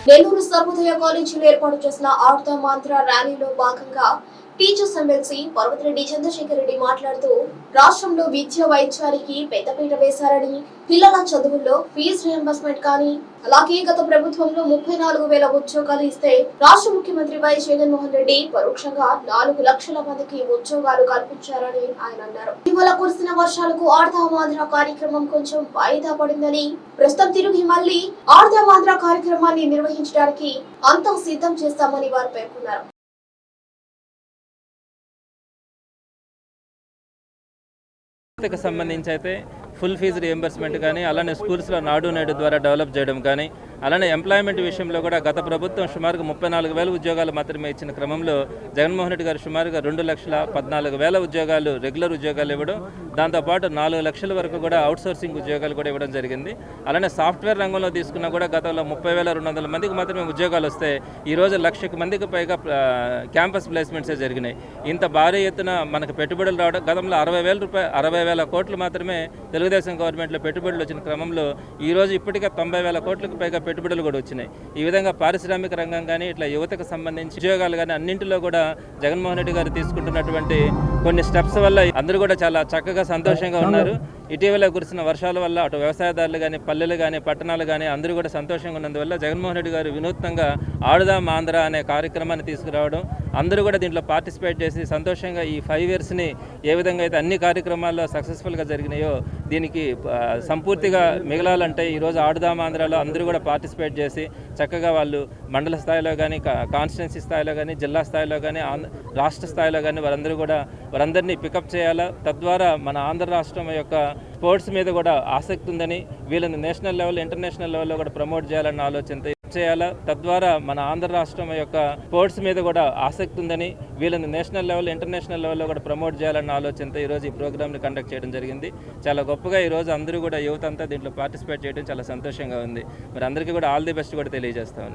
నెల్లూరు సర్వోదయ కాలేజీలో ఏర్పాటు చేసిన ఆడదాం ఆంధ్ర ర్యాలీలో భాగంగా టీచర్స్ ఎమ్మెల్సీ పర్వతిరెడ్డి చంద్రశేఖర్ రెడ్డి మాట్లాడుతూ రాష్ట్రంలో విద్య వైద్యానికి పెద్దపీట వేశారని, పిల్లల చదువుల్లో ఫీజు రియంబర్స్మెంట్ కానీ, అలాగే గత ప్రభుత్వంలో 34,000 ఉద్యోగాలు ఇస్తే రాష్ట్ర ముఖ్యమంత్రి వైఎస్ జగన్మోహన్ రెడ్డి పరోక్షంగా 4 లక్షల మందికి ఉద్యోగాలు కల్పించారని ఆయన అన్నారు. ఇటీవల కురిసిన వర్షాలకు ఆడదాం ఆంధ్ర కార్యక్రమం కొంచెం వాయిదా పడిందని, ప్రస్తుతం తిరిగి మళ్లీ ఆడదాం ఆంధ్ర కార్యక్రమాన్ని నిర్వహించడానికి అంతా సిద్ధం చేస్తామని వారు పేర్కొన్నారు. సంబంధించి అయితే ఫుల్ ఫీజు రియంబర్స్మెంట్ కానీ, అలానే స్కూల్స్లో నాడు నేడు ద్వారా డెవలప్ చేయడం కానీ, అలానే ఎంప్లాయ్మెంట్ విషయంలో కూడా గత ప్రభుత్వం సుమారుగా 34,000 ఉద్యోగాలు మాత్రమే ఇచ్చిన క్రమంలో జగన్మోహన్ రెడ్డి గారు సుమారుగా 2,14,000 ఉద్యోగాలు రెగ్యులర్ ఉద్యోగాలు ఇవ్వడం, దాంతోపాటు 4 లక్షల వరకు కూడా అవుట్సోర్సింగ్ ఉద్యోగాలు కూడా ఇవ్వడం జరిగింది. అలానే సాఫ్ట్వేర్ రంగంలో తీసుకున్నా కూడా గతంలో 30,200 మందికి మాత్రమే ఉద్యోగాలు వస్తే ఈరోజు 1,00,000 మందికి పైగా క్యాంపస్ ప్లేస్మెంట్సే జరిగినాయి. ఇంత భారీ ఎత్తున మనకు పెట్టుబడులు రావడం, గతంలో 60,000 కోట్లు మాత్రమే తెలుగుదేశం గవర్నమెంట్లో పెట్టుబడులు వచ్చిన క్రమంలో ఈరోజు ఇప్పటికే 90,000 కోట్లకు పైగా పెట్టుబడులు కూడా వచ్చినాయి. ఈ విధంగా పారిశ్రామిక రంగం కానీ, ఇట్లా యువతకు సంబంధించి ఉద్యోగాలు కానీ అన్నింటిలో కూడా జగన్మోహన్ రెడ్డి గారు తీసుకుంటున్నటువంటి కొన్ని స్టెప్స్ వల్ల అందరూ కూడా చాలా చక్కగా సంతోషంగా ఉన్నారు. ఇటీవల కురిసిన వర్షాల వల్ల అటు వ్యవసాయదారులు కానీ, పల్లెలు కానీ, పట్టణాలు కానీ అందరూ కూడా సంతోషంగా ఉన్నందువల్ల జగన్మోహన్ రెడ్డి గారు వినూత్నంగా ఆడుదాం ఆంధ్ర అనే కార్యక్రమాన్ని తీసుకురావడం, అందరూ కూడా దీంట్లో పార్టిసిపేట్ చేసి సంతోషంగా ఈ 5 ఇయర్స్ని ఏ విధంగా అయితే అన్ని కార్యక్రమాల్లో సక్సెస్ఫుల్గా జరిగినాయో దీనికి సంపూర్తిగా మిగలాలంటే ఈరోజు ఆడుదాం ఆంధ్రలో అందరూ కూడా పార్టిసిపేట్ చేసి చక్కగా వాళ్ళు మండల స్థాయిలో కానీ, కాన్స్టిట్యున్సీ స్థాయిలో కానీ, జిల్లా స్థాయిలో కానీ, రాష్ట్ర స్థాయిలో కానీ వారందరినీ పికప్ చేయాలా. తద్వారా మన ఆంధ్ర రాష్ట్రం యొక్క స్పోర్ట్స్ మీద కూడా ఆసక్తి ఉందని, వీళ్ళని నేషనల్ లెవెల్, ఇంటర్నేషనల్ లెవెల్లో కూడా ప్రమోట్ చేయాలన్న ఆలోచనతో చేయాలా. తద్వారా మన ఆంధ్ర రాష్ట్రం యొక్క స్పోర్ట్స్ మీద కూడా ఆసక్తి ఉందని, వీళ్ళని నేషనల్ లెవెల్, ఇంటర్నేషనల్ లెవెల్లో కూడా ప్రమోట్ చేయాలన్న ఆలోచనతో ఈరోజు ఈ ప్రోగ్రామ్ని కండక్ట్ చేయడం జరిగింది. చాలా గొప్పగా ఈరోజు అందరూ కూడా యువత అంతా దీంట్లో పార్టిసిపేట్ చేయడం చాలా సంతోషంగా ఉంది. మరి అందరికీ కూడా ఆల్ ది బెస్ట్ కూడా తెలియజేస్తా ఉన్నాం.